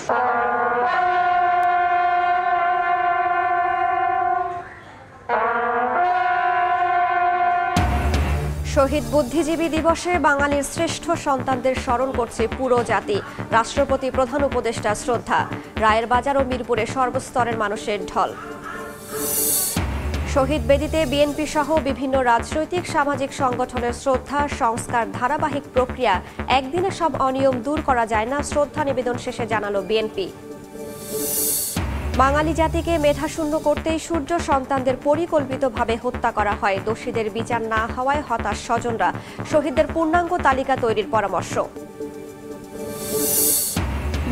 শহীদ বুদ্ধিজীবী দিবসে বাঙালির শ্রেষ্ঠ সন্তানদের স্মরণ করছে পুরো জাতি। রাষ্ট্রপতি প্রধান উপদেষ্টা শ্রদ্ধা। রায়ের বাজার ও মিরপুরে সর্বস্তরের মানুষের ঢল। শহীদ বেদিতে বিএনপি সহ বিভিন্ন রাজনৈতিক সামাজিক সংগঠনের শ্রদ্ধা সংস্কার ধারাবাহিক প্রক্রিয়া। একদিনে সব অনিয়ম দূর করা যায় না, শ্রদ্ধা নিবেদন শেষে জানালো বিএনপি। বাঙালি জাতিকে মেধাশূন্য করতেই সূর্য সন্তানদের পরিকল্পিতভাবে হত্যা করা হয়। দোষীদের বিচার না হওয়ায় হতাশ স্বজনরা। শহীদদের পূর্ণাঙ্গ তালিকা তৈরির পরামর্শ।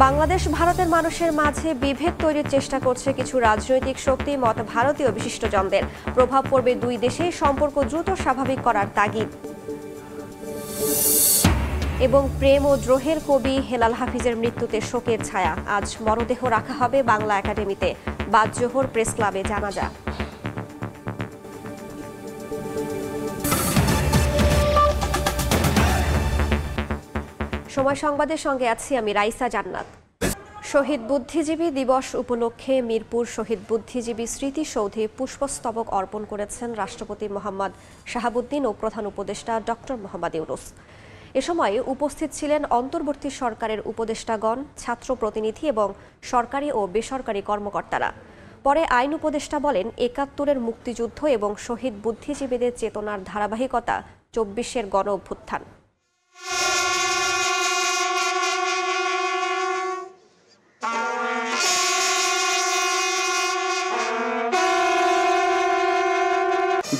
বাংলাদেশ ভারতের মানুষের মাঝে বিভেদ তৈরির চেষ্টা করছে কিছু রাজনৈতিক শক্তি, মত ভারতীয় বিশিষ্টজনদের। প্রভাব পড়বে দুই দেশের সম্পর্ক দ্রুত স্বাভাবিক করার তাগিদ। এবং প্রেম ও দ্রোহের কবি হেলাল হাফিজের মৃত্যুতে শোকের ছায়া। আজ মরদেহ রাখা হবে বাংলা একাডেমিতে। বাদ জোহর প্রেস ক্লাবে জানাজা। সময় সংবাদের সঙ্গে আছি আমি রাইসা জান্নাত। শহীদ বুদ্ধিজীবী দিবস উপলক্ষে মিরপুর শহীদ বুদ্ধিজীবী স্মৃতিসৌধে পুষ্পস্তবক অর্পণ করেছেন রাষ্ট্রপতি মোহাম্মদ শাহাবুদ্দিন ও প্রধান উপদেষ্টা ডক্টর মোহাম্মদ ইউনূস। এ সময় উপস্থিত ছিলেন অন্তর্বর্তী সরকারের উপদেষ্টাগণ, ছাত্র প্রতিনিধি এবং সরকারি ও বেসরকারি কর্মকর্তারা। পরে আইন উপদেষ্টা বলেন, ৭১-এর মুক্তিযুদ্ধ এবং শহীদ বুদ্ধিজীবীদের চেতনার ধারাবাহিকতা ২৪-এর গণ অভ্যুত্থান।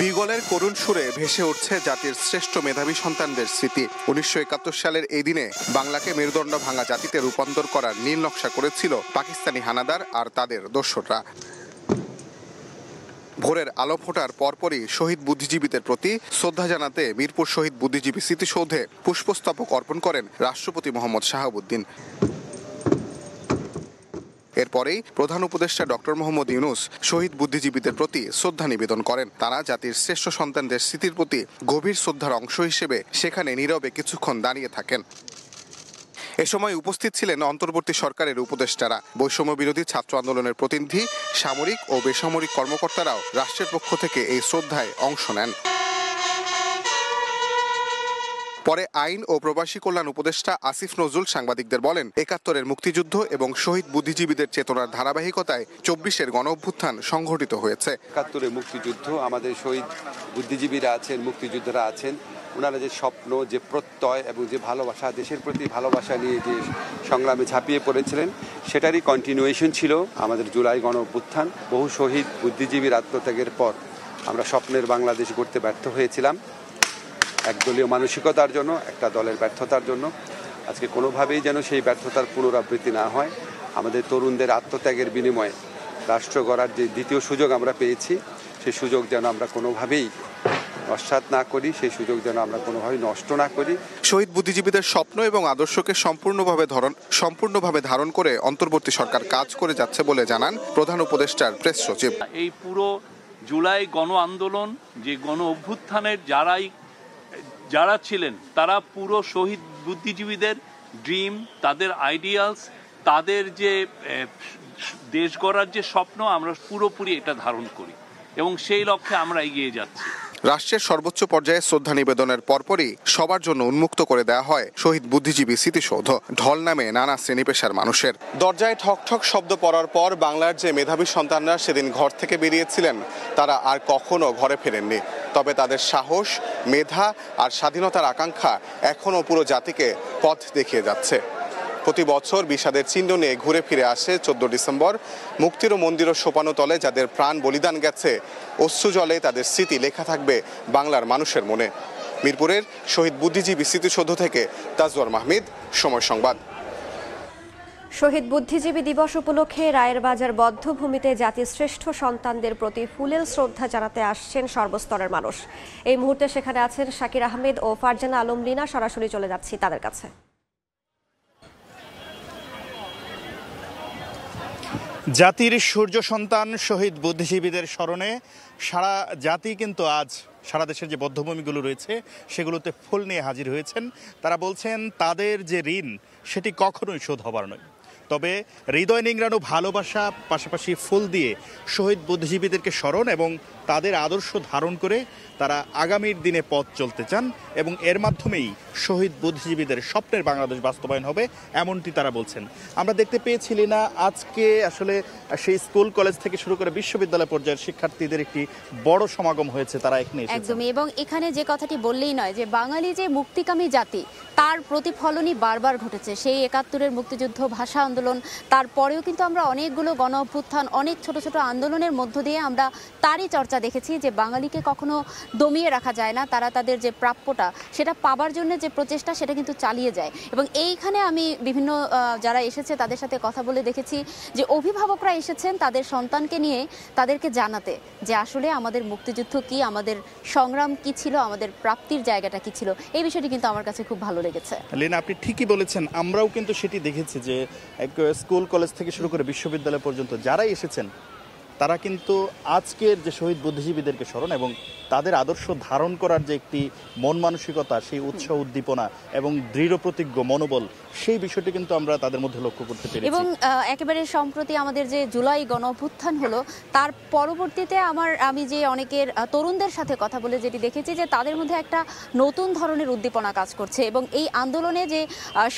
বিগলের করুণ সুরে ভেসে উঠছে জাতির শ্রেষ্ঠ মেধাবী সন্তানদের স্মৃতি। ১৯৭১ সালের এই দিনে বাংলাকে মেরুদণ্ড ভাঙা জাতিতে রূপান্তর করার নীল নকশা করেছিল পাকিস্তানি হানাদার আর তাদের দোসররা। ভোরের আলো ফোটার পরপরই শহীদ বুদ্ধিজীবীদের প্রতি শ্রদ্ধা জানাতে মিরপুর শহীদ বুদ্ধিজীবী স্মৃতিসৌধে পুষ্পস্তবক অর্পণ করেন রাষ্ট্রপতি মোহাম্মদ শাহাবুদ্দিন। এরপরেই প্রধান উপদেষ্টা ডক্টর মোহাম্মদ ইউনূস শহীদ বুদ্ধিজীবীদের প্রতি শ্রদ্ধা নিবেদন করেন। তারা জাতির শ্রেষ্ঠ সন্তানদের স্মৃতির প্রতি গভীর শ্রদ্ধার অংশ হিসেবে সেখানে নীরবে কিছুক্ষণ দাঁড়িয়ে থাকেন। এ সময় উপস্থিত ছিলেন অন্তর্বর্তী সরকারের উপদেষ্টারা, বৈষম্য বিরোধী ছাত্র আন্দোলনের প্রতিনিধি, সামরিক ও বেসামরিক কর্মকর্তারাও রাষ্ট্রের পক্ষ থেকে এই শ্রদ্ধায় অংশ নেন। পরে আইন ও প্রবাসী কল্যাণ উপদেষ্টা আসিফ নজরুল সাংবাদিকদের বলেন, ৭১-এর মুক্তিযুদ্ধ এবং শহীদ বুদ্ধিজীবীদের চেতনার ধারাবাহিকতায় ২৪-এর গণ অভ্যুত্থান সংঘটিত হয়েছে। ৭১-এর মুক্তিযুদ্ধ, আমাদের শহীদ বুদ্ধিজীবীরা আছেন, মুক্তিযোদ্ধারা আছেন, ওনারা যে স্বপ্ন, যে প্রত্যয় এবং যে ভালোবাসা, দেশের প্রতি ভালোবাসা নিয়ে যে সংগ্রামে ঝাঁপিয়ে পড়েছিলেন, সেটারই কন্টিনিউয়েশন ছিল আমাদের জুলাই গণ অভ্যুত্থান। বহু শহীদ বুদ্ধিজীবীর আত্মত্যাগের পর আমরা স্বপ্নের বাংলাদেশ গড়তে ব্যর্থ হয়েছিলাম, একদলীয় মানসিকতার জন্য, একটা দলের ব্যর্থতার জন্য। আজকে কোনোভাবেই যেন সেই ব্যর্থতার পুনরাবৃত্তি না হয়। আমাদের তরুণদের আত্মত্যাগের বিনিময়ে রাষ্ট্র গড়ার যে দ্বিতীয় সুযোগ আমরা পেয়েছি, সেই সুযোগ যেন আমরা কোনোভাবেই নস্যাৎ না করি, সেই সুযোগ যেন আমরা কোনোভাবেই নষ্ট না করি। শহীদ বুদ্ধিজীবীদের স্বপ্ন এবং আদর্শকে সম্পূর্ণভাবে ধারণ করে অন্তর্বর্তী সরকার কাজ করে যাচ্ছে বলে জানান প্রধান উপদেষ্টার প্রেস সচিব। এই পুরো জুলাই গণ আন্দোলন, যে গণ অভ্যুত্থানের যারা ছিলেন, তারা পুরো শহীদ বুদ্ধিজীবীদের ড্রিম, তাদের আইডিয়ালস, তাদের যে দেশ গড়ার যে স্বপ্ন, আমরা পুরোপুরি এটা ধারণ করি এবং সেই লক্ষ্যে আমরা এগিয়ে যাচ্ছি। রাষ্ট্রের সর্বোচ্চ পর্যায়ে শ্রদ্ধা নিবেদনের পরপরই সবার জন্য উন্মুক্ত করে দেওয়া হয় শহীদ বুদ্ধিজীবী স্মৃতিসৌধ। ঢল নামে নানা শ্রেণী পেশার মানুষের। দরজায় ঠক ঠক শব্দ পড়ার পর বাংলার যে মেধাবী সন্তানরা সেদিন ঘর থেকে বেরিয়েছিলেন, তারা আর কখনো ঘরে ফেরেননি। তবে তাদের সাহস, মেধা আর স্বাধীনতার আকাঙ্ক্ষা এখনও পুরো জাতিকে পথ দেখিয়ে যাচ্ছে। প্রতি বছর বিষাদের চিহ্ন নিয়ে ঘুরে ফিরে আসে ১৪ ডিসেম্বর। মুক্তির মন্দির ও সোপানো তলে যাদের প্রাণ বলিদান গেছে, অশ্রু জলে তাদের স্মৃতি লেখা থাকবে বাংলার মানুষের মনে। মিরপুরের শহীদ বুদ্ধিজীবী স্মৃতিসৌধ থেকে তাজওয়ার মাহমুদ, সময় সংবাদ। শহীদ বুদ্ধিজীবী দিবস উপলক্ষে রায়ের বাজার বধ্যভূমিতে জাতির শ্রেষ্ঠ সন্তানদের প্রতি ফুলেল শ্রদ্ধা জানাতে আসছেন সর্বস্তরের মানুষ। এই মুহূর্তে সেখানে আছেন শাকির আহমেদ ও ফারজানা আলম লীনা। সরাসরি চলে যাচ্ছি তাদের কাছে। জাতির সূর্য সন্তান শহীদ বুদ্ধিজীবীদের স্মরণে সারা জাতি কিন্তু আজ সারা দেশের যে বধ্যভূমিগুলো রয়েছে সেগুলোতে ফুল নিয়ে হাজির হয়েছেন। তারা বলছেন তাদের যে ঋণ সেটি কখনোই শোধ হবার নয়। তবে হৃদয় নিংড়ানো ভালোবাসা পাশাপাশি ফুল দিয়ে শহীদ বুদ্ধিজীবীদেরকে স্মরণ এবং তাদের আদর্শ ধারণ করে তারা আগামীর দিনে পথ চলতে চান এবং এর মাধ্যমেই শহীদ বুদ্ধিজীবীদের স্বপ্নের বাংলাদেশ বাস্তবায়ন হবে, এমনটি তারা বলছেন। আমরা দেখতে পেয়েছিলি না আজকে আসলে সেই স্কুল কলেজ থেকে শুরু করে বিশ্ববিদ্যালয় পর্যায়ের শিক্ষার্থীদের একটি বড় সমাগম হয়েছে, তারা এখানে এসেছে। একদমই, এবং এখানে যে কথাটি বললেই নয় যে বাঙালি যে মুক্তিকামী জাতি তার প্রতিফলনই বারবার ঘটেছে। সেই ৭১-এর মুক্তিযুদ্ধ, ভাষা আন্দোলন, তারপরেও কিন্তু আমরা অনেকগুলো গণ অভ্যুত্থান, অনেক ছোট ছোট আন্দোলনের মধ্য দিয়ে আমরা তারই চর্চা দেখেছি যে বাঙালিকে কখনো দমিয়ে রাখা যায় না। তারা তাদের যে প্রাপ্যটা সেটা পাবার জন্য যে প্রচেষ্টা সেটা কিন্তু চালিয়ে যায়। এবং এইখানে আমি বিভিন্ন যারা এসেছে তাদের সাথে কথা বলে দেখেছি যে অভিভাবকরা এসেছেন তাদের সন্তানকে নিয়ে তাদেরকে জানাতে যে আসলে আমাদের মুক্তিযুদ্ধ কি, আমাদের সংগ্রাম কি ছিল, আমাদের প্রাপ্তির জায়গাটা কি ছিল। এই বিষয়টি কিন্তু আমার কাছে খুব ভালো লেগেছে। লেনা, আপনি ঠিকই বলেছেন, আমরাও কিন্তু সেটি দেখেছি যে স্কুল কলেজ থেকে শুরু করে বিশ্ববিদ্যালয় পর্যন্ত যারাই এসেছেন তারা কিন্তু আজকের যে শহীদ বুদ্ধিজীবীদেরকে স্মরণ এবং তাদের আদর্শ ধারণ করার যে একটি মন মানসিকতা, সেই উৎসাহ উদ্দীপনা এবং দৃঢ় প্রতিজ্ঞ মনোবল, সেই বিষয়টি কিন্তু আমরা তাদের মধ্যে লক্ষ্য করতে পেরেছি। এবং একেবারে সম্প্রতি আমাদের যে জুলাই গণ অভ্যুত্থান হলো তার পরবর্তীতে আমি যে অনেকের তরুণদের সাথে কথা বলে যেটি দেখেছি যে তাদের মধ্যে একটা নতুন ধরনের উদ্দীপনা কাজ করছে এবং এই আন্দোলনে যে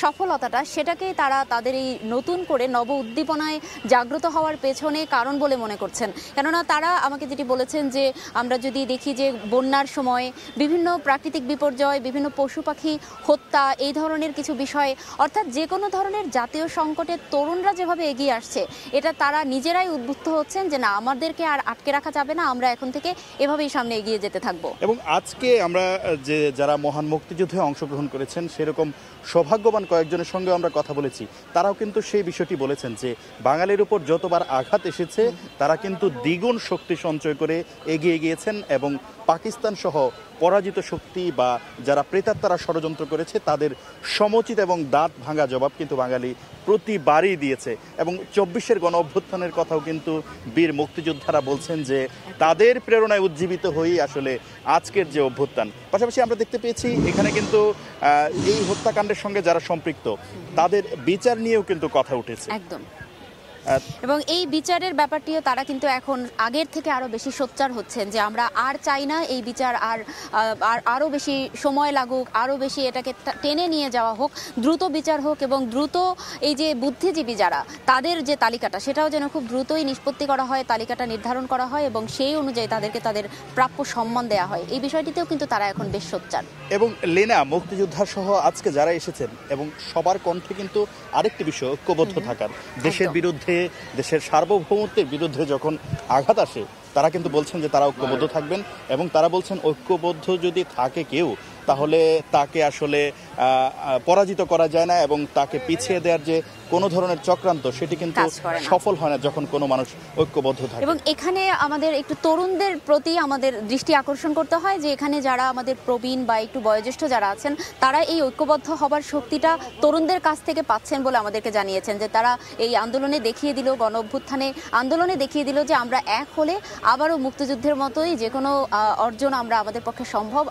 সফলতাটা সেটাকেই তারা তাদের এই নতুন করে নব উদ্দীপনায় জাগ্রত হওয়ার পেছনে কারণ বলে মনে করছেন। কেননা তারা আমাকে যেটি বলেছেন যে আমরা যদি দেখি যে বন্যার সময় বিভিন্ন প্রাকৃতিক বিপর্যয়, বিভিন্ন পশু পাখি হত্যা, এই ধরনের কিছু বিষয়, অর্থাৎ যে কোনো ধরনের জাতীয় সংকটে তরুণরা যেভাবে এগিয়ে আসছে এটা তারা নিজেরাই উদ্বুদ্ধ হচ্ছেন যে না, আমাদেরকে আর আটকে রাখা যাবে না, আমরা এখন থেকে এভাবেই সামনে এগিয়ে যেতে থাকবো। এবং আজকে আমরা যে যারা মহান মুক্তিযুদ্ধে অংশগ্রহণ করেছেন সেরকম সৌভাগ্যবান কয়েকজনের সঙ্গে আমরা কথা বলেছি, তারাও কিন্তু সেই বিষয়টি বলেছেন যে বাঙালির উপর যতবার আঘাত এসেছে তারা কিন্তু দ্বিগুণ শক্তি সঞ্চয় করে এগিয়ে গিয়েছেন এবং পাকিস্তান সহ পরাজিত শক্তি বা যারা প্রেতাত্মারা ষড়যন্ত্র করেছে তাদের সমুচিত এবং দাঁত ভাঙা জবাব কিন্তু বাঙালি প্রতিবারই দিয়েছে। এবং ২৪-এর গণ অভ্যুত্থানের কথাও কিন্তু বীর মুক্তিযোদ্ধারা বলছেন যে তাদের প্রেরণায় উজ্জীবিত হয়েই আসলে আজকের যে অভ্যুত্থান। পাশাপাশি আমরা দেখতে পেয়েছি এখানে কিন্তু এই হত্যাকাণ্ডের সঙ্গে যারা সম্পৃক্ত তাদের বিচার নিয়েও কিন্তু কথা উঠেছে। একদম, এবং এই বিচারের ব্যাপারটিও তারা কিন্তু এখন আগের থেকে আরো বেশি সোচ্চার হচ্ছেন যে আমরা আর চাই না এই বিচার আরো বেশি সময় লাগুক, আরো বেশি এটাকে টেনে নিয়ে যাওয়া হোক, দ্রুত বিচার হোক এবং দ্রুত এই যে বুদ্ধিজীবী যারা তাদের যে তালিকাটা সেটাও যেন খুব দ্রুতই নিষ্পত্তি করা হয়, তালিকাটা নির্ধারণ করা হয় এবং সেই অনুযায়ী তাদেরকে তাদের প্রাপ্য সম্মান দেওয়া হয়। এই বিষয়টিতেও কিন্তু তারা এখন বেশ সোচ্চার। এবং লেনা, মুক্তিযোদ্ধা সহ আজকে যারা এসেছেন এবং সবার কণ্ঠে কিন্তু আরেকটি বিষয় ঐক্যবদ্ধ থাকার, দেশের বিরুদ্ধে, দেশের সার্বভৌমত্বের বিরুদ্ধে যখন আঘাত আসে তারা কিন্তু বলছেন যে তারা ঐক্যবদ্ধ থাকবেন এবং তারা বলছেন ঐক্যবদ্ধ যদি থাকে কেউ তাহলে তাকে আসলে পরাজিত করা যায় না এবং তাকে পিছিয়ে দেওয়ার যে কোনো ধরনের চক্রান্ত সেটি কিন্তু সফল হয় না যখন কোনো মানুষ ঐক্যবদ্ধ থাকে। এবং এখানে আমাদের একটু তরুণদের প্রতি আমাদের দৃষ্টি আকর্ষণ করতে হয় যে এখানে যারা আমাদের প্রবীণ বা একটু বয়োজ্যেষ্ঠ যারা আছেন তারা এই ঐক্যবদ্ধ হবার শক্তিটা তরুণদের কাছ থেকে পাচ্ছেন বলে আমাদেরকে জানিয়েছেন যে তারা এই আন্দোলনে দেখিয়ে দিল, গণ অভ্যুত্থানে আন্দোলনে দেখিয়ে দিল যে আমরা এক হলে আবারও মুক্তিযুদ্ধের মতোই যে কোনো অর্জন আমরা আমাদের পক্ষে সম্ভব।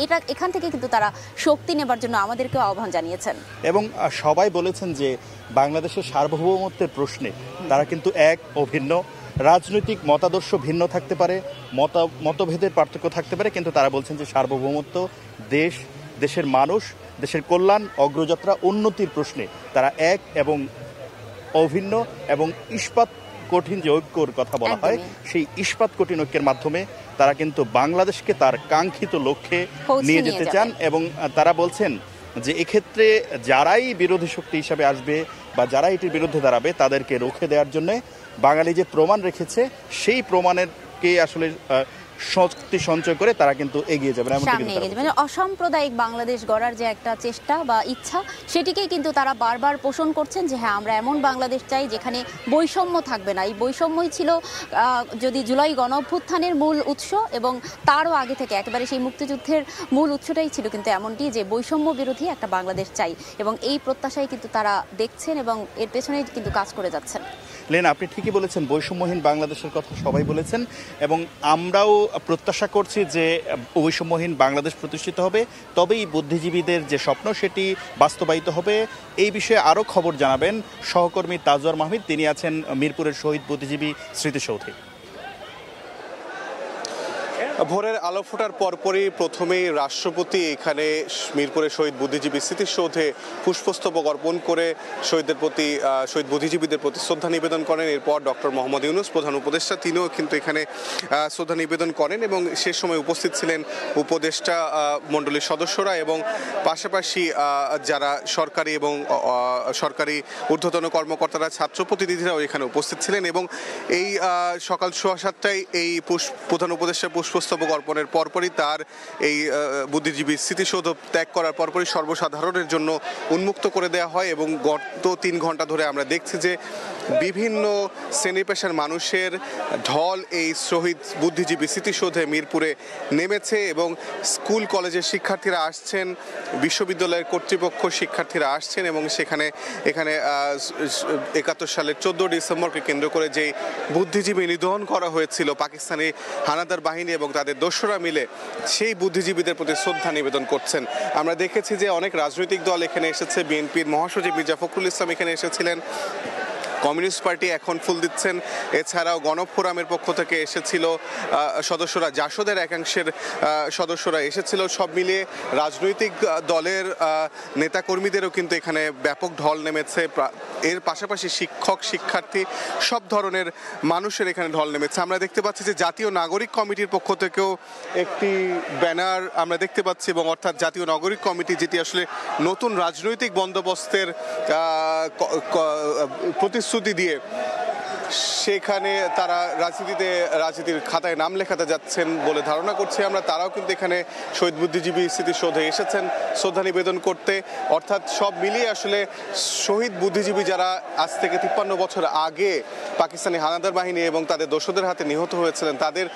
এটা এখান থেকে কিন্তু তারা শক্তি নেবার জন্য আমাদেরকেও আহ্বান জানিয়েছেন। এবং সবাই বলেছেন যে বাংলাদেশের সার্বভৌমত্বের প্রশ্নে তারা কিন্তু এক অভিন্ন। রাজনৈতিক মতাদর্শ ভিন্ন থাকতে পারে, মতভেদের পার্থক্য থাকতে পারে, কিন্তু তারা বলছেন যে সার্বভৌমত্ব, দেশের মানুষ, দেশের কল্যাণ, অগ্রযাত্রা, উন্নতির প্রশ্নে তারা এক এবং অভিন্ন। এবং ইস্পাত কঠিন যে ঐক্যর কথা বলা হয় সেই ইস্পাত কঠিন ঐক্যের মাধ্যমে তারা কিন্তু বাংলাদেশকে তার কাঙ্ক্ষিত লক্ষ্যে নিয়ে যেতে চান। এবং তারা বলছেন যে এক্ষেত্রে যারাই বিরোধী শক্তি হিসাবে আসবে বা যারা এটির বিরুদ্ধে দাঁড়াবে তাদেরকে রুখে দেওয়ার জন্য বাঙালি যে প্রমাণ রেখেছে সেই প্রমাণেরকে আসলে শক্তি সঞ্চয় করে তারা কিন্তু এগিয়ে যাবে, মানে অসাম্প্রদায়িক বাংলাদেশ গড়ার যে একটা চেষ্টা বা ইচ্ছা সেটিকেই কিন্তু তারা বারবার পোষণ করছেন যে হ্যাঁ আমরা এমন বাংলাদেশ চাই যেখানে বৈষম্য থাকবে না। এই বৈষম্যই ছিল যদি জুলাই গণ অভ্যুত্থানের মূল উৎস এবং তারও আগে থেকে একেবারে সেই মুক্তিযুদ্ধের মূল উৎসটাই ছিল কিন্তু এমনটি যে বৈষম্য বিরোধী একটা বাংলাদেশ চাই এবং এই প্রত্যাশাই কিন্তু তারা দেখছেন এবং এর পেছনেই কিন্তু কাজ করে যাচ্ছেন। লেনা, আপনি ঠিকই বলেছেন, বৈষম্যহীন বাংলাদেশের কথা সবাই বলেছেন এবং আমরাও প্রত্যাশা করছি যে বৈষম্যহীন বাংলাদেশ প্রতিষ্ঠিত হবে, তবেই বুদ্ধিজীবীদের যে স্বপ্ন সেটি বাস্তবায়িত হবে। এই বিষয়ে আরও খবর জানাবেন সহকর্মী তাজওয়ার মাহমিদ, তিনি আছেন মিরপুরের শহীদ বুদ্ধিজীবী স্মৃতিসৌধে। ভোরের আলো ফোটার পরপরই প্রথমেই রাষ্ট্রপতি এখানে মিরপুরের শহীদ বুদ্ধিজীবী স্মৃতিসৌধে পুষ্পস্তবক অর্পণ করে শহীদ বুদ্ধিজীবীদের প্রতি শ্রদ্ধা নিবেদন করেন। এরপর ডক্টর মোহাম্মদ ইউনূস প্রধান উপদেষ্টা, তিনিও কিন্তু এখানে শ্রদ্ধা নিবেদন করেন এবং সে সময় উপস্থিত ছিলেন উপদেষ্টা মণ্ডলীর সদস্যরা এবং পাশাপাশি যারা সরকারি এবং সরকারি ঊর্ধ্বতন কর্মকর্তারা, ছাত্র প্রতিনিধিরাও এখানে উপস্থিত ছিলেন। এবং এই সকাল 7:15টায় এই প্রধান উপদেষ্টা পুষ্পস্তবক অর্পণের পরপরই তার এই বুদ্ধিজীবী স্মৃতিসৌধ ত্যাগ করার পরপরই সর্বসাধারণের জন্য উন্মুক্ত করে দেওয়া হয়। এবং গত 3 ঘন্টা ধরে আমরা দেখছি যে বিভিন্ন শ্রেণী পেশার মানুষের ঢল এই শহীদ বুদ্ধিজীবী স্মৃতিসৌধে মিরপুরে নেমেছে এবং স্কুল কলেজের শিক্ষার্থীরা আসছেন, বিশ্ববিদ্যালয়ের কর্তৃপক্ষ শিক্ষার্থীরা আসছেন এবং এখানে 71 সালের 14 ডিসেম্বরকে কেন্দ্র করে যেই বুদ্ধিজীবী নিধন করা হয়েছিল পাকিস্তানি হানাদার বাহিনী এবং তাদের দোসররা মিলে, সেই বুদ্ধিজীবীদের প্রতি শ্রদ্ধা নিবেদন করছেন। আমরা দেখেছি যে অনেক রাজনৈতিক দল এখানে এসেছে, বিএনপির মহাসচিব মির্জা ফখরুল ইসলাম এখানে এসেছিলেন, কমিউনিস্ট পার্টি এখন ফুল দিচ্ছেন, এছাড়াও গণফোরামের পক্ষ থেকে এসেছিল সদস্যরা, জাসদের একাংশের সদস্যরা এসেছিল। সব মিলিয়ে রাজনৈতিক দলের নেতাকর্মীদেরও কিন্তু এখানে ব্যাপক ঢল নেমেছে। এর পাশাপাশি শিক্ষক, শিক্ষার্থী, সব ধরনের মানুষের এখানে ঢল নেমেছে। আমরা দেখতে পাচ্ছি যে জাতীয় নাগরিক কমিটির পক্ষ থেকেও একটি ব্যানার আমরা দেখতে পাচ্ছি, এবং অর্থাৎ জাতীয় নাগরিক কমিটি যেটি আসলে নতুন রাজনৈতিক বন্দোবস্তের প্রতিশ্রুতি দিয়ে সেখানে তারা রাজনীতির খাতায় নাম লেখাতে যাচ্ছেন বলে ধারণা করছি আমরা। তারাও কিন্তু এখানে শহীদ বুদ্ধিজীবী স্মৃতিসৌধে এসেছেন শ্রদ্ধা নিবেদন করতে। অর্থাৎ সব মিলিয়ে আসলে শহীদ বুদ্ধিজীবী যারা আজ থেকে 53 বছর আগে পাকিস্তানি হানাদার বাহিনী এবং তাদের দোসরদের হাতে নিহত হয়েছিলেন, তাদের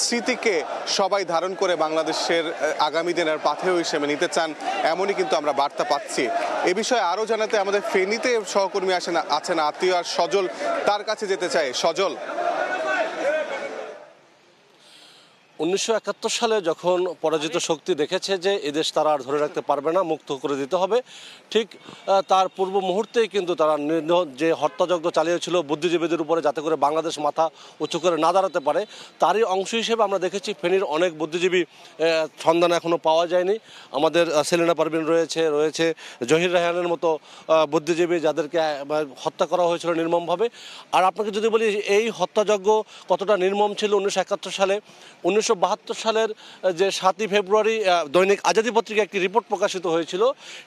স্মৃতিকে সবাই ধারণ করে বাংলাদেশের আগামী দিনের পাথেয় হিসেবে নিতে চান, এমনই কিন্তু আমরা বার্তা পাচ্ছি। এ বিষয়ে আরও জানাতে আমাদের ফেনীতে সহকর্মী আছেন আত্মীয় আর সজল, তার কাছে যেতে চাই। সজল, 1971 সালে যখন পরাজিত শক্তি দেখেছে যে এদেশ তারা আর ধরে রাখতে পারবে না, মুক্ত করে দিতে হবে, ঠিক তার পূর্ব মুহূর্তেই কিন্তু তারা যে হত্যাযজ্ঞ চালিয়েছিল বুদ্ধিজীবীদের উপরে, যাতে করে বাংলাদেশ মাথা উঁচু করে না দাঁড়াতে পারে, তারই অংশ হিসেবে আমরা দেখেছি ফেনীর অনেক বুদ্ধিজীবী সন্ধান এখনও পাওয়া যায়নি। আমাদের সেলিনা পারভিন রয়েছে জহির রায়হানের মতো বুদ্ধিজীবী যাদেরকে হত্যা করা হয়েছিল নির্মমভাবে। আর আপনাকে যদি বলি এই হত্যাযজ্ঞ কতটা নির্মম ছিল 1971 সালে, 1972 সালের যে 7 ফেব্রুয়ারি দৈনিক আজাদী পত্রিকায় একটি রিপোর্ট প্রকাশিত হয়েছিল,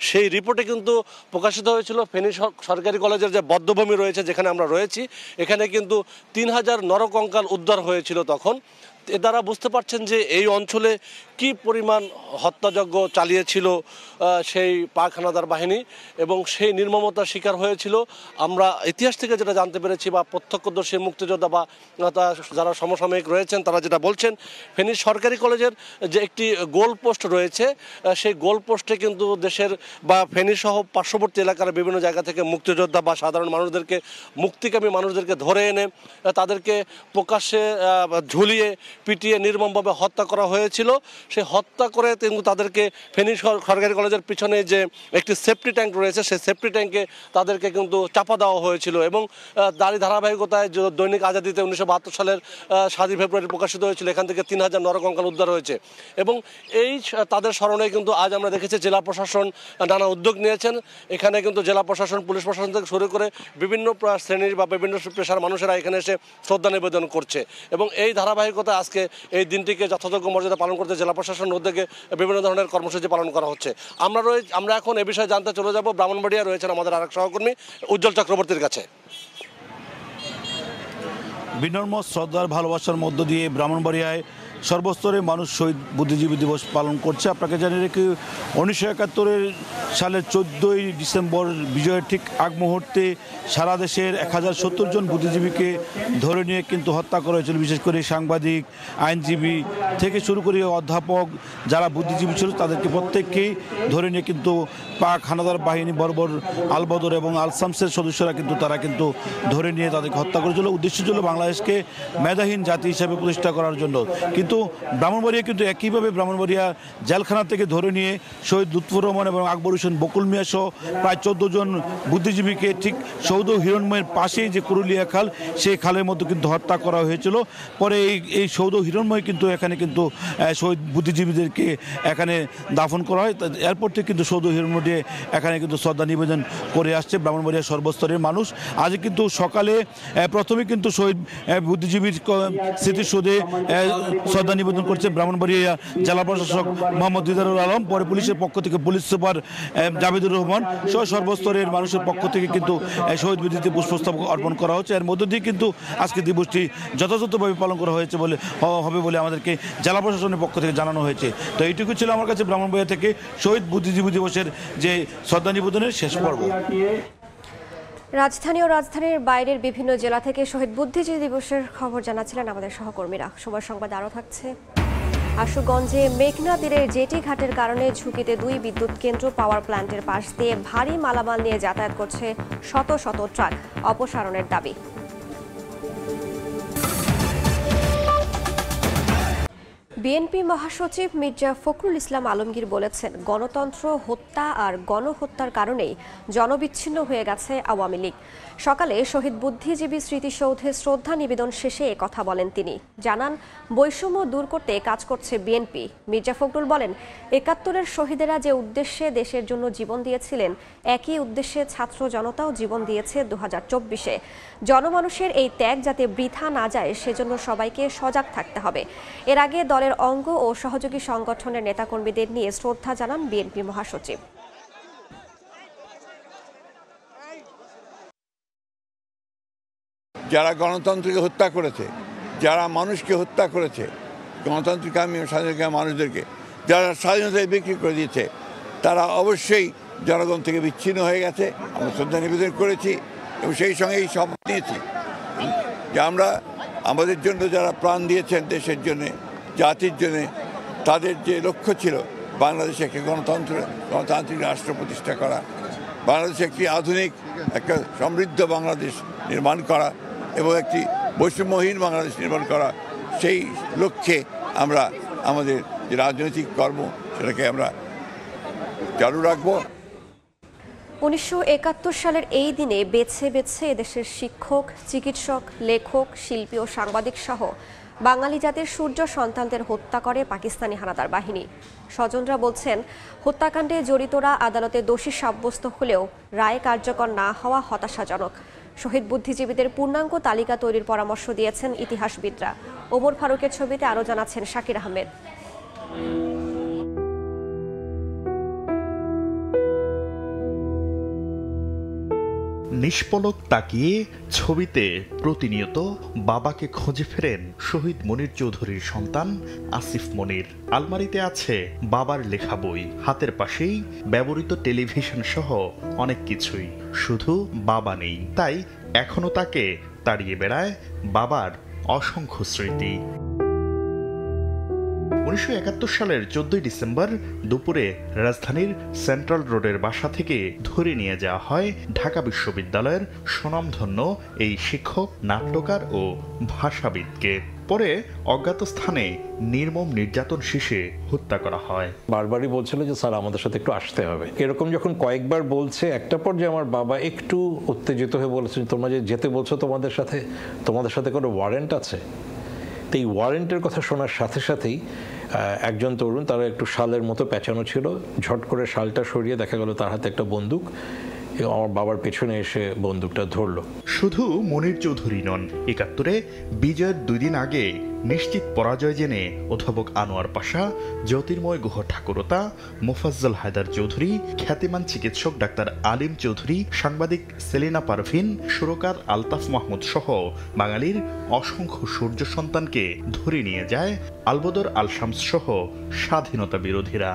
সেই রিপোর্টে কিন্তু প্রকাশিত হয়েছিল ফেনী সরকারি কলেজের যে বধ্যভূমি রয়েছে যেখানে আমরা রয়েছি, এখানে কিন্তু 3000 নরকঙ্কাল উদ্ধার হয়েছিল তখন। এ দ্বারা বুঝতে পারছেন যে এই অঞ্চলে কি পরিমাণ হত্যাযজ্ঞ চালিয়েছিল সেই পাক হানাদার বাহিনী এবং সেই নির্মমতার শিকার হয়েছিল। আমরা ইতিহাস থেকে যেটা জানতে পেরেছি বা প্রত্যক্ষদর্শী মুক্তিযোদ্ধা বা যারা সমসাময়িক রয়েছেন তারা যেটা বলছেন, ফেনী সরকারি কলেজের যে একটি গোল পোস্ট রয়েছে, সেই গোল পোস্টে কিন্তু দেশের বা ফেনী সহ পার্শ্ববর্তী এলাকার বিভিন্ন জায়গা থেকে মুক্তিযোদ্ধা বা সাধারণ মানুষদেরকে, মুক্তিকামী মানুষদেরকে ধরে এনে তাদেরকে প্রকাশ্যে ঝুলিয়ে পিটিয়ে নির্মমভাবে হত্যা করা হয়েছিল। সেই হত্যা করে কিন্তু তাদেরকে ফেনী সরকারি কলেজের পিছনে যে একটি সেফটি ট্যাঙ্ক রয়েছে, সেই সেফটি ট্যাঙ্কে তাদেরকে কিন্তু চাপা দেওয়া হয়েছিল। এবং তারই ধারাবাহিকতায় দৈনিক আজাদিতে 1972 সালের 7 ফেব্রুয়ারি প্রকাশিত হয়েছিল, এখান থেকে 3000 নরকঙ্কাল উদ্ধার হয়েছে। এবং এই তাদের স্মরণে কিন্তু আজ আমরা দেখেছি জেলা প্রশাসন নানা উদ্যোগ নিয়েছেন। এখানে কিন্তু জেলা প্রশাসন, পুলিশ প্রশাসন থেকে শুরু করে বিভিন্ন শ্রেণীর বা বিভিন্ন পেশার মানুষেরা এখানে এসে শ্রদ্ধা নিবেদন করছে। এবং এই ধারাবাহিকতা আজকে এই দিনটিকে যথাযোগ্য মর্যাদা পালন করতে জেলা প্রশাসন উদ্যোগে বিভিন্ন ধরনের কর্মসূচি পালন করা হচ্ছে। আমরা এখন এ বিষয়ে জানতে চলে যাব ব্রাহ্মণবাড়িয়া রয়েছেন আমাদের আরেক সহকর্মী উজ্জ্বল চক্রবর্তীর কাছে। বিনম্র শ্রদ্ধার ভালোবাসার মধ্য দিয়ে ব্রাহ্মণবাড়িয়ায় সর্বস্তরে মানুষ শহীদ বুদ্ধিজীবী দিবস পালন করছে। আপনাকে জানিয়ে রেখে 1971 সালের 14 ডিসেম্বর বিজয়ের ঠিক আগ মুহূর্তে সারা দেশের 1070 জন বুদ্ধিজীবীকে ধরে নিয়ে কিন্তু হত্যা করা হয়েছিল। বিশেষ করে সাংবাদিক, আইনজীবী থেকে শুরু করে অধ্যাপক যারা বুদ্ধিজীবী ছিল তাদেরকে প্রত্যেককেই ধরে নিয়ে কিন্তু পাক হানাদার বাহিনী বর্বর আলবদর এবং আলসামসের সদস্যরা কিন্তু তারা কিন্তু ধরে নিয়ে তাদেরকে হত্যা করেছিল। উদ্দেশ্য ছিল বাংলাদেশকে মেধাহীন জাতি হিসেবে প্রতিষ্ঠা করার জন্য। কিন্তু কিন্তু ব্রাহ্মণবাড়িয়া কিন্তু একইভাবে ব্রাহ্মণবাড়িয়া জেলখানা থেকে ধরে নিয়ে শহীদ লুৎফর রহমান এবং আকবর হোসেন বকুল মিয়া সহ প্রায় 14 জন বুদ্ধিজীবীকে ঠিক সৌদ হিরণময়ের পাশেই যে কুরুলিয়া খাল সেই খালের মধ্যে কিন্তু হত্যা করা হয়েছিল। পরে এই সৌদ হিরণময় কিন্তু এখানে কিন্তু শহীদ বুদ্ধিজীবীদেরকে এখানে দাফন করা হয়। এরপর থেকে কিন্তু সৌদ হিরণময় এখানে কিন্তু শ্রদ্ধা নিবেদন করে আসছে ব্রাহ্মণবাড়িয়া সর্বস্তরের মানুষ। আজ কিন্তু সকালে প্রথমে কিন্তু শহীদ বুদ্ধিজীবীর স্মৃতিসৌধে শ্রদ্ধা নিবেদন করছে ব্রাহ্মণবাড়িয়া জেলা প্রশাসক মোহাম্মদ দিদারুল আলম। পরে পুলিশের পক্ষ থেকে পুলিশ সুপার জাভেদুর রহমান সহ সর্বস্তরের মানুষের পক্ষ থেকে কিন্তু শহীদ বেদিতে পুষ্পস্তবক অর্পণ করা হচ্ছে। এর মধ্য দিয়ে কিন্তু আজকে দিবসটি যথাযথভাবে পালন করা হয়েছে হবে বলে আমাদেরকে জেলা প্রশাসনের পক্ষ থেকে জানানো হয়েছে। তো এইটুকু ছিল আমার কাছে ব্রাহ্মণবাড়িয়া থেকে শহীদ বুদ্ধিজীবী দিবসের যে শ্রদ্ধা নিবেদনের শেষ পর্ব। রাজধানী ও রাজধানীর বাইরের বিভিন্ন জেলা থেকে শহীদ বুদ্ধিজীবী দিবসের খবর জানাচ্ছিলেন আমাদের সহকর্মীরা। সময় সংবাদ আরও থাকছে। আশুগঞ্জে মেঘনা তীরের জেটি ঘাটের কারণে ঝুঁকিতে 2 বিদ্যুৎ কেন্দ্র পাওয়ার প্ল্যান্টের পাশ দিয়ে ভারী মালামাল নিয়ে যাতায়াত করছে শত শত ট্রাক, অপসারণের দাবি। বিএনপি মহাসচিব মির্জা ফখরুল ইসলাম আলমগীর বলেছেন, গণতন্ত্র হত্যা আর গণহত্যার কারণেই জনবিচ্ছিন্ন হয়ে গেছে আওয়ামী লীগ। সকালে শহীদ বুদ্ধিজীবী স্মৃতিসৌধে শ্রদ্ধা নিবেদন শেষে কথা বলেন তিনি। জানান, বৈষম্য দূর করতে কাজ করছে বিএনপি। মির্জা ফখরুল বলেন, ৭১-এর শহীদেরা যে উদ্দেশ্যে দেশের জন্য জীবন দিয়েছিলেন, একই উদ্দেশ্যে ছাত্র জনতাও জীবন দিয়েছে 2024-এ। জনমানুষের এই ত্যাগ যাতে বৃথা না যায় সেজন্য সবাইকে সজাগ থাকতে হবে। এর আগে দলের অঙ্গ ও সহযোগী সংগঠনের নেতাকর্মীদের নিয়ে শ্রদ্ধা জানান বিএনপি মহাসচিব। যারা গণতন্ত্রকে হত্যা করেছে, যারা মানুষকে হত্যা করেছে, গণতান্ত্রিকামী স্বাধীনতা মানুষদেরকে যারা স্বাধীনতায় বিক্রি করে দিয়েছে, তারা অবশ্যই জনগণ থেকে বিচ্ছিন্ন হয়ে গেছে। আমরা শ্রদ্ধা নিবেদন করেছি এবং সেই সঙ্গে এই শপথ নিয়েছি যে আমরা আমাদের জন্য যারা প্রাণ দিয়েছেন দেশের জন্যে, জাতির জন্যে, তাদের যে লক্ষ্য ছিল বাংলাদেশে একটি গণতান্ত্রিক রাষ্ট্র প্রতিষ্ঠা করা, বাংলাদেশে একটি আধুনিক একটা সমৃদ্ধ বাংলাদেশ নির্মাণ করা এবং একটি বৈষম্যহীন বাংলাদেশ নির্মাণ করা, সেই লক্ষ্যে আমরা আমাদের যে রাজনৈতিক কর্ম সেটাকে আমরা চালু রাখবো। 1971 সালের এই দিনে বেছে বেছে এদেশের শিক্ষক, চিকিৎসক, লেখক, শিল্পী ও সাংবাদিক সহ বাঙালি জাতির সূর্য সন্তানদের হত্যা করে পাকিস্তানি হানাদার বাহিনী। স্বজনরা বলছেন, হত্যাকাণ্ডে জড়িতরা আদালতে দোষী সাব্যস্ত হলেও রায় কার্যকর না হওয়া হতাশাজনক। শহীদ বুদ্ধিজীবীদের পূর্ণাঙ্গ তালিকা তৈরির পরামর্শ দিয়েছেন ইতিহাসবিদরা। ওমর ফারুকের ছবিতে আরও জানাচ্ছেন শাকির আহমেদ। নিষ্পলক তাকিয়ে ছবিতে প্রতিনিয়ত বাবাকে খুঁজে ফেরেন শহীদ মনির চৌধুরীর সন্তান আসিফ মনির। আলমারিতে আছে বাবার লেখা বই, হাতের পাশেই ব্যবহৃত টেলিভিশন সহ অনেক কিছুই, শুধু বাবা নেই। তাই এখনো তাকে তাড়িয়ে বেড়ায় বাবার অসংখ্য স্মৃতি। 1971 সালের 14 ডিসেম্বর দুপুরে রাজধানীর সেন্ট্রাল রোডের বাসা থেকে ধরে নিয়ে যাওয়া হয় ঢাকা বিশ্ববিদ্যালয়ের সুনামধন্য এই শিক্ষক, নাট্যকার ও ভাষাবিদকে। পরে অজ্ঞাত স্থানে নির্মম নির্যাতন শেষে হত্যা করা হয়। বারবারই বলছিল যে স্যার আমাদের সাথে একটু আসতে হবে। এরকম যখন কয়েকবার বলছে, একটা পর্যায়ে আমার বাবা একটু উত্তেজিত হয়ে বলেছেন, তোমরা যে যেতে বলছো তোমাদের সাথে কোনো ওয়ারেন্ট আছে? তো এই ওয়ারেন্টের কথা শোনার সাথে সাথেই একজন তরুণ, তারা একটু শালের মতো পেঁচানো ছিল, ঝট করে শালটা সরিয়ে দেখা গেল তার হাতে একটা বন্দুক। আমার বাবার পেছনে এসে বন্দুকটা ধরলো। শুধু মনির চৌধুরী নন, 71-এ বিজয়ের 2 দিন আগে নিশ্চিত পরাজয় জেনে অধ্যাপক আনোয়ার পাশা, জ্যোতির্ময় গুহ ঠাকুরতা, মোফাজ্জল হায়দার চৌধুরী, খ্যাতিমান চিকিৎসক ডাক্তার আলিম চৌধুরী, সাংবাদিক সেলিনা পারভিন, সুরকার আলতাফ মাহমুদ সহ বাঙালির অসংখ্য সূর্য সন্তানকে ধরে নিয়ে যায় আলবদর আল শামস সহ স্বাধীনতা বিরোধীরা।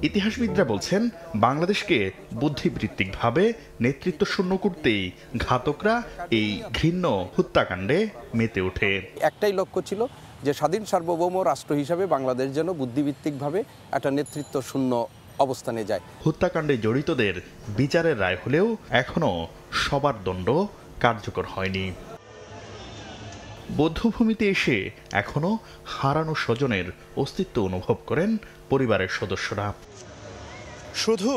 ইতিহাসবিদরা বলছেন, বাংলাদেশকে বুদ্ধিবৃত্তিকভাবে নেতৃত্ব শূন্য করতেই ঘাতকরা এই ঘৃণ্য হত্যাকাণ্ডে মেতে ওঠে। একটাই লক্ষ্য ছিল যে স্বাধীন সার্বভৌম রাষ্ট্র হিসাবে বাংলাদেশ যেন বুদ্ধিবৃত্তিকভাবে একটা নেতৃত্ব শূন্য অবস্থানে যায়। হত্যাকাণ্ডে জড়িতদের বিচারের রায় হলেও এখনো সবার দণ্ড কার্যকর হয়নি। বধ্যভূমিতে এসে এখনো হারানো স্বজনের অস্তিত্ব অনুভব করেন পরিবারের সদস্যরা। শুধু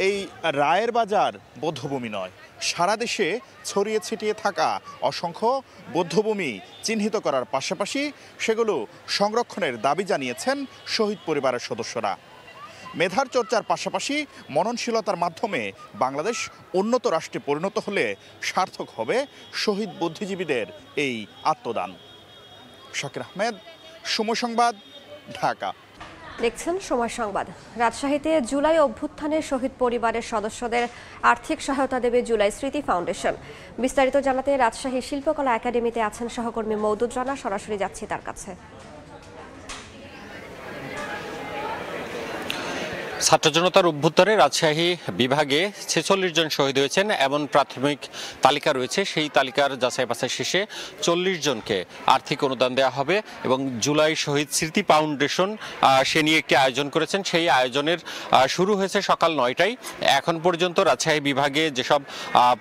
এই রায়ের বাজার বধ্যভূমি নয়, সারা দেশে ছড়িয়ে ছিটিয়ে থাকা অসংখ্য বধ্যভূমি চিহ্নিত করার পাশাপাশি সেগুলো সংরক্ষণের দাবি জানিয়েছেন শহীদ পরিবারের সদস্যরা। মেধার চর্চার পাশাপাশি মননশীলতার মাধ্যমে বাংলাদেশ উন্নত রাষ্ট্রে পরিণত হলে সার্থক হবে শহীদ বুদ্ধিজীবীদের এই আত্মদান। শাকির আহমেদ, সময় সংবাদ, ঢাকা। দেখছেন সময় সংবাদ। রাজশাহীতে জুলাই অভ্যুত্থানে শহীদ পরিবারের সদস্যদের আর্থিক সহায়তা দেবে জুলাই স্মৃতি ফাউন্ডেশন। বিস্তারিত জানাতে রাজশাহী শিল্পকলা একাডেমিতে আছেন সহকর্মী মওদুদ রানা। সরাসরি যাচ্ছি তার কাছে। ছাত্র জনতার অভ্যুত্থানে রাজশাহী বিভাগে 46 জন শহীদ হয়েছেন এমন প্রাথমিক তালিকা রয়েছে। সেই তালিকার যাচাই বাছাই শেষে 40 জনকে আর্থিক অনুদান দেওয়া হবে এবং জুলাই শহীদ স্মৃতি ফাউন্ডেশন সে নিয়ে একটি আয়োজন করেছেন। সেই আয়োজনের শুরু হয়েছে সকাল 9টায়। এখন পর্যন্ত রাজশাহী বিভাগে যেসব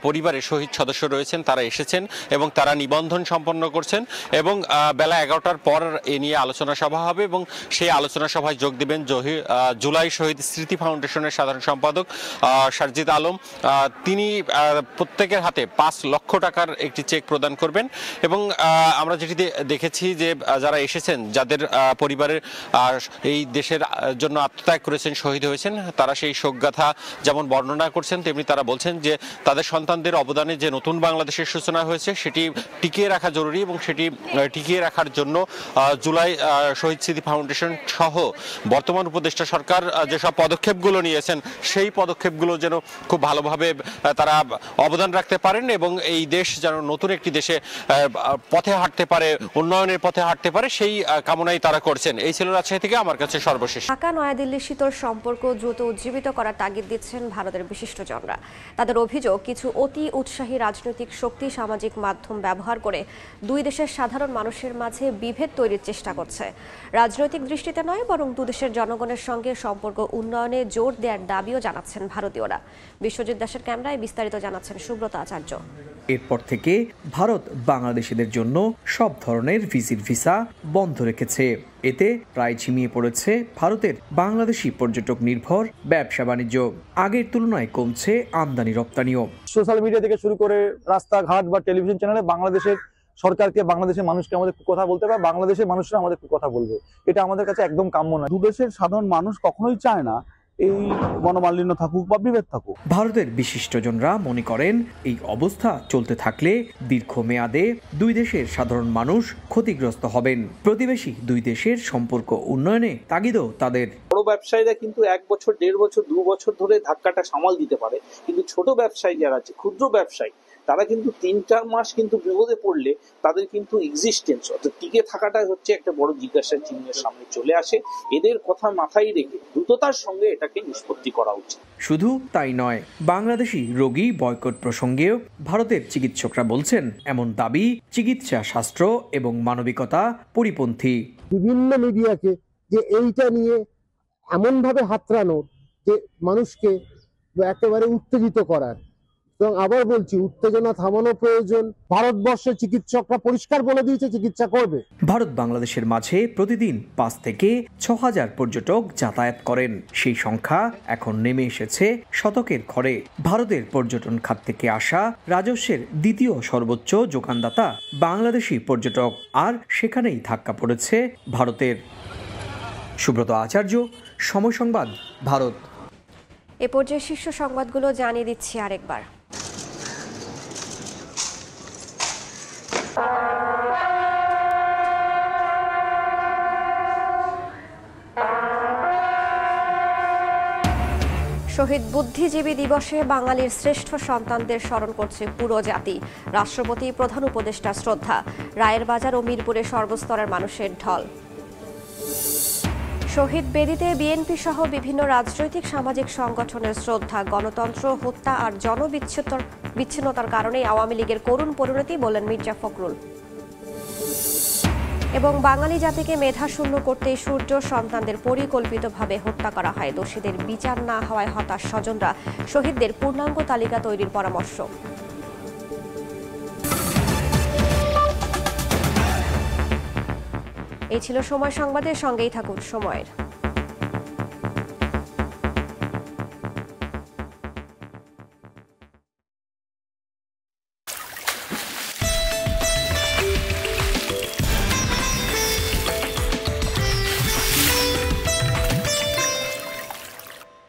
পরিবারের শহীদ সদস্য রয়েছেন তারা এসেছেন এবং তারা নিবন্ধন সম্পন্ন করছেন এবং বেলা 11টার পর এ নিয়ে আলোচনা সভা হবে এবং সেই আলোচনা সভায় যোগ দেবেন জুলাই শহীদ স্মৃতি ফাউন্ডেশনের সাধারণ সম্পাদক সারজিদ আলম। তিনি প্রত্যেকের হাতে 5 লক্ষ টাকার একটি চেক প্রদান করবেন এবং আমরা যেটি দেখেছি যে যারা এসেছেন, যাদের পরিবারের এই দেশের জন্য আত্মত্যাগ করেছেন, শহীদ হয়েছেন, তারা সেই শোকগাথা যেমন বর্ণনা করছেন, তেমনি তারা বলছেন যে তাদের সন্তানদের অবদানে যে নতুন বাংলাদেশের সূচনা হয়েছে সেটি টিকিয়ে রাখা জরুরি এবং সেটি টিকিয়ে রাখার জন্য জুলাই শহীদ স্মৃতি ফাউন্ডেশন সহ বর্তমান উপদেষ্টা সরকার যেসব পদক্ষেপগুলো নিয়েছেন সেই পদক্ষেপগুলো যেন খুব ভালোভাবে তারা অবদান রাখতে পারেন এবং এই দেশ যেন নতুন একটি দেশে পথে হাঁটতে পারে, উন্নয়নের পথে হাঁটতে পারে, সেই কামনাই তারা করছেন। এই ছিল রাজশাহী থেকে আমার কাছে সর্বশেষ। ঢাকা নয়াদিল্লি শীতল সম্পর্ক দ্রুত উজ্জীবিত করার তাগিদ দিচ্ছেন ভারতের বিশিষ্টজনরা। তাদের অভিযোগ, কিছু অতি উৎসাহী রাজনৈতিক শক্তি সামাজিক মাধ্যম ব্যবহার করে দুই দেশের সাধারণ মানুষের মাঝে বিভেদ তৈরির চেষ্টা করছে। রাজনৈতিক দৃষ্টিতে নয়, বরং দুদেশের জনগণের সঙ্গে সম্পর্ক উন্নয়নে জোর দেওয়ার দাবিও জানাচ্ছেন ভারতীয়রা। বিশ্বজিৎ দাসের ক্যামেরায় বিস্তারিত জানাচ্ছেন সুব্রত আচার্য। এরপর থেকে ভারত বাংলাদেশিদের জন্য সব ধরনের ভিসা বন্ধ রেখেছে। এতে প্রায় ঝিমিয়ে পড়েছে ভারতের বাংলাদেশি পর্যটক নির্ভর ব্যবসা বাণিজ্য। আগের তুলনায় কমছে আমদানি রপ্তানিও। সোশ্যাল মিডিয়া থেকে শুরু করে রাস্তাঘাট বা টেলিভিশন চ্যানেলে বাংলাদেশের সরকারকে, বাংলাদেশের মানুষকে আমাদের কথা বলতে হবে, বাংলাদেশের মানুষরা আমাদের কথা বলবে। এটা আমাদের কাছে একদম কাম্য নয়। দুদেশের সাধারণ মানুষ কখনোই চায় না এই মনোমালিন্য থাকুক বা বিভেদ থাকুক। ভারতের বিশিষ্টজনরা মনে করেন এই অবস্থা চলতে থাকলে দীর্ঘমেয়াদে দুই দেশের সাধারণ মানুষ ক্ষতিগ্রস্ত হবেন। প্রতিবেশী দুই দেশের সম্পর্ক উন্নয়নে তাগিদও তাদের। বড় ব্যবসায়ীরা কিন্তু 1 বছর, 1.5 বছর, 2 বছর ধরে ধাক্কাটা সামাল দিতে পারে, কিন্তু ছোট ব্যবসায়ী যারা আছে, ক্ষুদ্র ব্যবসায়ী, তারা কিন্তু 3-4 মাস কিন্তু বিপদে পড়লে তাদের কিন্তু এক্সিস্টেন্স, অর্থাৎ টিকে থাকাটা হচ্ছে একটা বড় জিজ্ঞাসার চিহ্নের সামনে চলে আসে। এদের কথা মাথায় রেখে দ্রুততার সঙ্গে এটাকে নিষ্পত্তি করা উচিত। শুধু তাই নয়, বাংলাদেশি রোগী বয়কট প্রসঙ্গেও ভারতের চিকিৎসকরা বলছেন এমন দাবি চিকিৎসা শাস্ত্র এবং মানবিকতা পরিপন্থী। বিভিন্ন মিডিয়াকে যে এইটা নিয়ে এমনভাবে হাতড়ানো যে মানুষকে একেবারে উত্তেজিত করার, এবং আবার বলছি উত্তেজনা থামানো প্রয়োজন। ভারতবর্ষের চিকিৎসকরা পরিষ্কার বলে দিয়েছে চিকিৎসা করবে। ভারত বাংলাদেশের মাঝে প্রতিদিন 5 থেকে 6,000 পর্যটক যাতায়াত করেন। সেই সংখ্যা এখন নেমে এসেছে শতকের ঘরে। ভারতের পর্যটন খাত থেকে আসা রাজস্বের দ্বিতীয় সর্বোচ্চ যোগানদাতা বাংলাদেশি পর্যটক, আর সেখানেই ধাক্কা পড়েছে ভারতের। সুব্রত আচার্য, সময় সংবাদ, ভারত। এ পর্যায়ে শীর্ষ সংবাদগুলো জানিয়ে দিচ্ছি আরেকবার। শহীদ বুদ্ধিজীবী দিবসে বাঙালির শ্রেষ্ঠ সন্তানদের স্মরণ করছে পুরো জাতি। রাষ্ট্রপতি, প্রধান উপদেষ্টা শ্রদ্ধা। রায়ের বাজার ও মিরপুরে সর্বস্তরের মানুষের ঢল। শহীদ বেদিতে বিএনপি সহ বিভিন্ন রাজনৈতিক সামাজিক সংগঠনের শ্রদ্ধা। গণতন্ত্র হত্যা আর জনবিচ্ছিন্নতার কারণে আওয়ামী লীগের করুণ পরিণতি, বললেন মির্জা ফখরুল। এবং বাঙালি জাতিকে মেধাশূন্য করতে সূর্য সন্তানদের পরিকল্পিতভাবে হত্যা করা হয়। দোষীদের বিচার না হওয়ায় হতাশ স্বজনরা। শহীদদের পূর্ণাঙ্গ তালিকা তৈরির পরামর্শ। এই ছিল সময় সংবাদের, সঙ্গেই থাকুন সময়ের।